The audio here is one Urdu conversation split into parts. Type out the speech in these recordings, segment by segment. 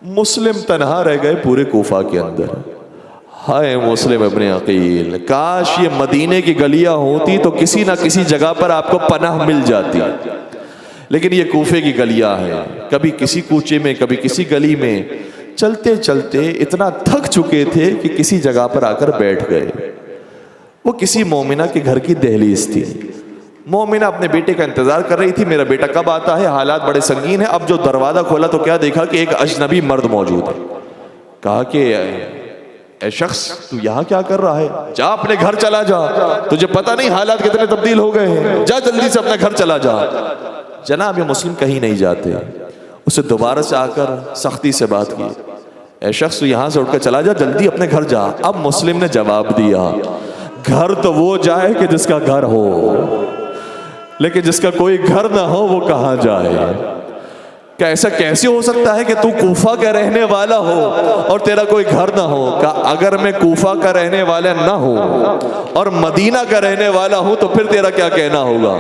مسلم تنہا رہ گئے پورے کوفہ کے اندر. ہائے مسلم ابن عقیل، کاش یہ مدینے کی گلیاں ہوتی تو کسی نہ کسی جگہ پر آپ کو پناہ مل جاتی، لیکن یہ کوفے کی گلیاں ہیں. کبھی کسی کوچے میں، کبھی کسی گلی میں، چلتے چلتے اتنا تھک چکے تھے کہ کسی جگہ پر آ کر بیٹھ گئے. وہ کسی مومنہ کے گھر کی دہلیز تھی. مومنہ اپنے بیٹے کا انتظار کر رہی تھی، میرا بیٹا کب آتا ہے، حالات بڑے سنگین ہیں. اب جو دروازہ کھولا تو کیا دیکھا کہ ایک اجنبی مرد موجود ہے. کہا کہ اے شخص تو یہاں کیا کر رہا ہے، جا اپنے گھر چلا جا، تجھے پتہ نہیں حالات کتنے تبدیل ہو گئے ہیں، جا جلدی سے اپنے گھر چلا جا. جناب یہ مسلم کہیں نہیں جاتے. اسے دوبارہ سے آ کر سختی سے بات کی، اے شخص تو یہاں سے اٹھ کر چلا جا، جلدی اپنے گھر جا. اب مسلم نے جواب دیا، گھر تو وہ جائے کہ جس کا گھر ہو، لیکن جس کا کوئی گھر نہ ہو وہ کہاں جائے. کہ ایسا کیسے ہو سکتا ہے کہ تو کوفہ کا رہنے والا ہو اور تیرا کوئی گھر نہ ہو. کہ اگر میں کوفہ کا رہنے والا نہ ہوں اور مدینہ کا رہنے والا ہوں تو پھر تیرا کیا کہنا ہوگا.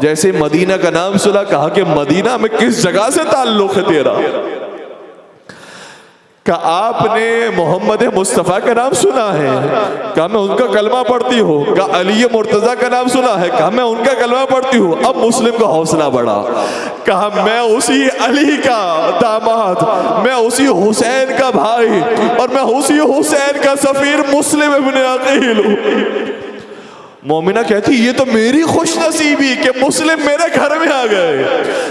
جیسے مدینہ کا نام سنا، کہا کہ مدینہ میں کس جگہ سے تعلق ہے تیرا. کہ آپ نے محمد مصطفیٰ کا نام سنا ہے، کہا میں ان کا کلمہ پڑھتی ہوں. کہا علی مرتضیٰ کا نام سنا ہے، کہا میں ان کا کلمہ پڑھتی ہوں. اب مسلم کا حوصلہ بڑھا، کہا میں اسی علی کا داماد، میں اسی حسین کا بھائی، اور میں اسی حسین کا سفیر مسلم ابن عقیل ہوں. مومنہ کہتی یہ تو میری خوش نصیبی کہ مسلم میرے گھر میں آ گئے.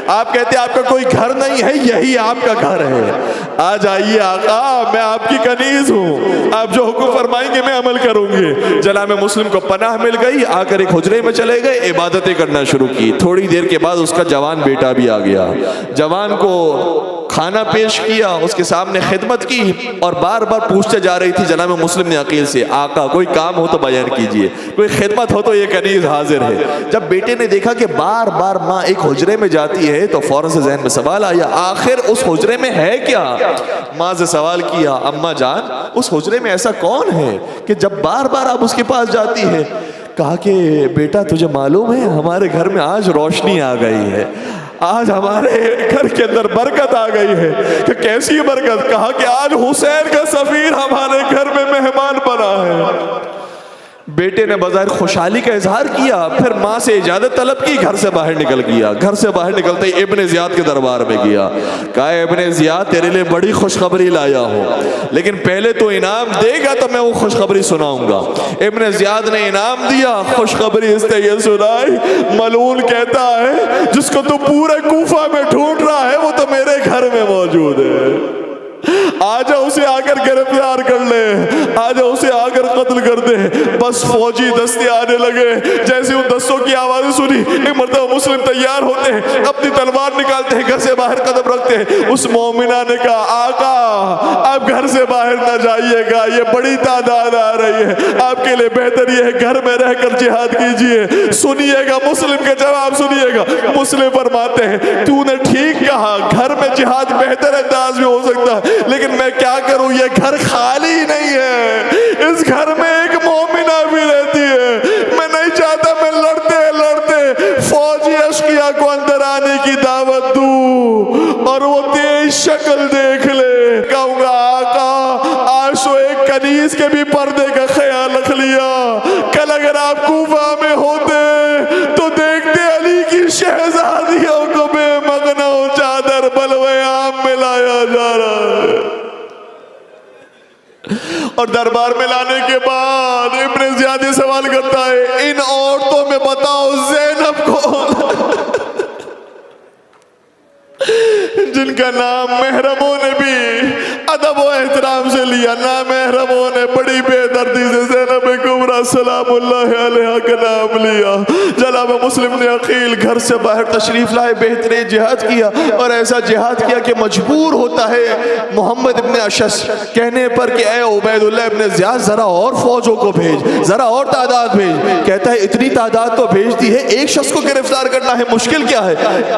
آپ کہتے آپ کا کوئی گھر نہیں ہے، یہی آپ کا گھر ہے. آ جائیے آقا، میں آپ کی کنیز ہوں، آپ جو حکم فرمائیں گے میں عمل کروں گی. جناب مسلم کو پناہ مل گئی، آ کر ایک حجرے میں چلے گئے، عبادتیں کرنا شروع کی. تھوڑی دیر کے بعد اس کا جوان بیٹا بھی آ گیا. جوان کو کھانا پیش کیا، اس کے سامنے خدمت کی، اور بار بار پوچھتے جا رہی تھی جناب مسلم نے عقیل سے، آقا کوئی کام ہو تو بیان کیجئے، کوئی خدمت ہو تو یہ کنیز حاضر ہے. جب بیٹے نے دیکھا کہ بار بار ماں ایک حجرے میں جاتی ہے تو فوراں سے ذہن میں سوال آیا، آخر اس حجرے میں ہے کیا. ماں سے سوال کیا، اماں جان اس حجرے میں ایسا کون ہے کہ جب بار بار آپ اس کے پاس جاتی ہے. کہا کہ بیٹا تجھے معلوم ہے ہمارے گھر میں آج روشنی آ گئی ہے، آج ہمارے گھر کے اندر برکت آ گئی ہے. کہ کیسی برکت؟ کہا کہ آج حسین کا سفیر ہمارے گھر میں مہمان بنا ہے. بیٹے نے بظاہر خوشحالی کا اظہار کیا، پھر ماں سے اجازت طلب کی، گھر سے باہر نکل گیا. گھر سے باہر نکلتے ہی ابن زیاد کے دربار میں گیا. کہا ابن زیاد تیرے لیے بڑی خوشخبری لایا ہوں، لیکن پہلے تو انعام دے گا تو میں وہ خوشخبری سناؤں گا. ابن زیاد نے انعام دیا، خوشخبری اس نے یہ سنائی، ملعون کہتا ہے جس کو تو پورے کوفہ میں ڈھونڈ رہا ہے وہ تو میرے گھر میں موجود ہے. آجا اسے آ کر گرفتار کر لے، آجا اسے آ کر قتل کر دے. بس فوجی دستے آنے لگے. جیسے ان دستوں کی آوازیں سنی، ایک مرتبہ مسلم تیار ہوتے ہیں، اپنی تلوار نکالتے ہیں، گھر سے باہر قدم رکھتے ہیں. اس مومنہ نے کہا آقا آپ گھر سے باہر نہ جائیے گا، یہ بڑی تعداد آ رہی ہے، آپ کے لیے بہتر یہ ہے گھر میں رہ کر جہاد کیجئے. سنیے گا مسلم کا جواب، سنیے گا. مسلم فرماتے ہیں تو نے ٹھیک کہا، گھر میں جہاد بہتر انداز میں ہو سکتا ہے، لیکن میں کیا کروں، یہ گھر خالی نہیں ہے، اس گھر میں ایک مومنہ بھی رہتی ہے. میں نہیں چاہتا میں لڑتے لڑتے فوجی اشقیاء کو اندر آنے کی دعوت دوں اور وہ تیز شکل دیکھ لے. کہوں گا آقا آج تو ایک کنیز کے بھی پردے کا خیال رکھ لیا، کل اگر آپ کوفہ میں ہوتے تو دیکھتے علی کی شہزادیوں کو بے مغنا و چادر بلوے عام میں لایا جا رہا ہے. اور دربار میں لانے کے بعد ابن زیاد سوال کرتا ہے ان عورتوں میں بتاؤ زینب کون جن کا نام محرموں نے بھی ادب و احترام سے لیا، نامحرموں نے بڑی بے دردی سے زینب کبریٰ سلام اللہ علیہ کا نام لیا. جناب مسلم نے عقیل گھر سے باہر تشریف لائے، بہترین جہاد کیا، اور ایسا جہاد کیا کہ مجبور ہوتا ہے محمد ابن اشس کہنے پر کہ اے عبید اللہ ابن زیاد ذرا اور فوجوں کو بھیج، ذرا اور تعداد بھیج. کہتا ہے اتنی تعداد تو بھیج دی ہے، ایک شخص کو گرفتار کرنا ہے، مشکل کیا ہے.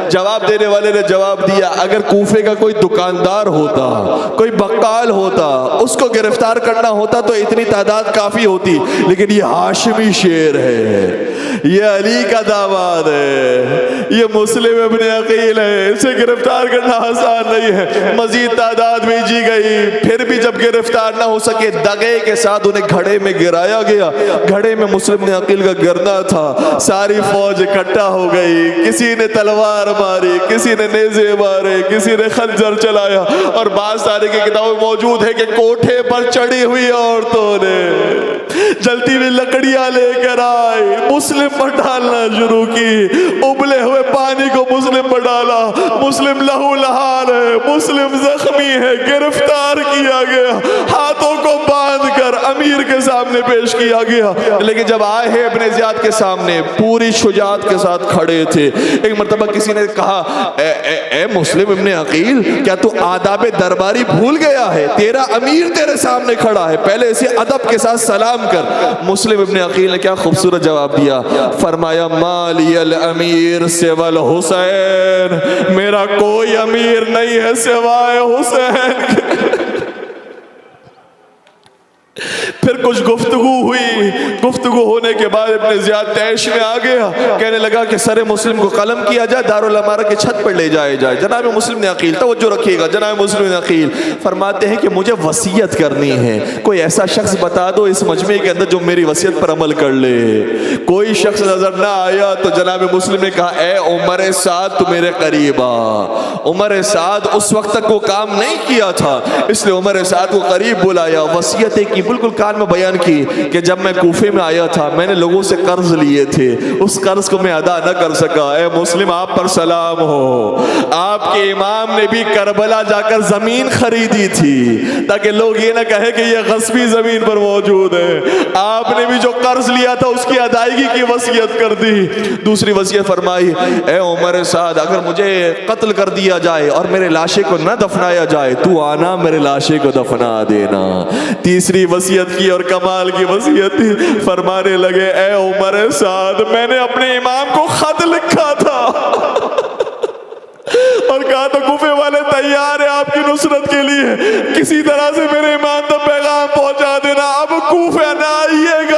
جواب دینے والے نے جواب دیا اگر کوفے کا کوئی دکاندار ہوتا، کوئی بقال ہوتا، اس کو گرفتار کرنا ہوتا تو اتنی تعداد کافی ہوتی، لیکن یہ ہاشمی شیر ہے، یہ علی کا داماد ہے، یہ مسلم ابن عقیل ہے، اسے گرفتار کرنا آسان نہیں ہے۔ مزید تعداد بھیجی گئی، پھر بھی جب گرفتار نہ ہو سکے دغے کے ساتھ انہیں گھڑے میں گرایا گیا۔ گھڑے میں مسلم ابن عقیل کا گرنا تھا، ساری فوج اکٹھا ہو گئی، کسی نے تلوار ماری، کسی نے نیزے مارے، کسی نے خنجر چلایا، اور بعض تاریخ کی کتابوں میں موجود ہے کہ کوٹھے پر چڑھی ہوئی عورتوں نے جلتی ہوئی لکڑیاں لے کر آئی، مسلم پر ڈالنا شروع کی، ابلے ہوئے پانی کو مسلم پر ڈالا، مسلم لہو لہار ہے، مسلم زخمی ہے، گرفتار کیا گیا، ہاتھوں کو باندھ کر امیر کے سامنے پیش کیا گیا۔ لیکن جب آئے ہیں ابن زیاد کے سامنے پوری شجاعت کے ساتھ کھڑے تھے۔ ایک مرتبہ کسی نے کہا اے مسلم ابن عقیل، کیا تو آداب درباری بھول گیا ہے؟ تیرا امیر تیرے سامنے کھڑا ہے، پہلے اسے ادب کے ساتھ سلام کر۔ مسلم ابن عقیل نے کیا خوبصورت جواب دیا، فرمایا مالی الامیر سوى الحسین، میرا کوئی امیر نہیں ہے سوائے حسین کے۔ پھر کچھ گفتگو ہوئی، گفتگو ہونے کے بعد ابن زیاد تیش میں آ گیا، کہنے لگا کہ سر مسلم کو قلم کیا جائے، دارالامارہ کی چھت پر لے جائے جائے۔ جناب مسلم نے عقیل، توجہ رکھیے گا، جناب مسلم نے عقیل فرماتے ہیں کہ مجھے وصیت کرنی ہے، کوئی ایسا شخص بتا دو اس مجمع کے اندر جو میری وصیت پر عمل کر لے۔ کوئی شخص نظر نہ آیا تو جناب مسلم نے کہا اے عمر سعد، تو میرے قریب آ۔ عمر سعد اس وقت تک وہ کام نہیں کیا تھا، اس لیے عمر سعد کو قریب بلایا، وصیتیں کی، بالکل کان میں بیان کی کہ جب میں کوفے میں آیا تھا میں نے لوگوں سے قرض لیے تھے، اس قرض کو میں ادا نہ کر سکا۔ اے مسلم آپ پر سلام ہو، آپ کے امام نے بھی کربلا جا کر زمین خریدی تھی تاکہ لوگ یہ نہ کہے کہ یہ غصبی زمین پر موجود ہے، آپ نے بھی جو قرض لیا تھا اس کی ادائیگی کی وصیت کر دی۔ دوسری وصیت فرمائی اے عمر سعد، اگر مجھے قتل کر دیا جائے اور میرے لاشے کو نہ دفنایا جائے تو آنا میرے لاشے کو دفنا دینا۔ تیسری وصیت کی اور کمال کی وصیت تھی، فرمانے لگے اے عمر سعد، میں نے اپنے امام کو خط لکھا تھا اور کہا تو کوفے والے تیار ہیں آپ کی نصرت کے لیے، کسی طرح سے میرے امام تک پیغام پہنچا دینا، اب کوفے نہ آئیے گا۔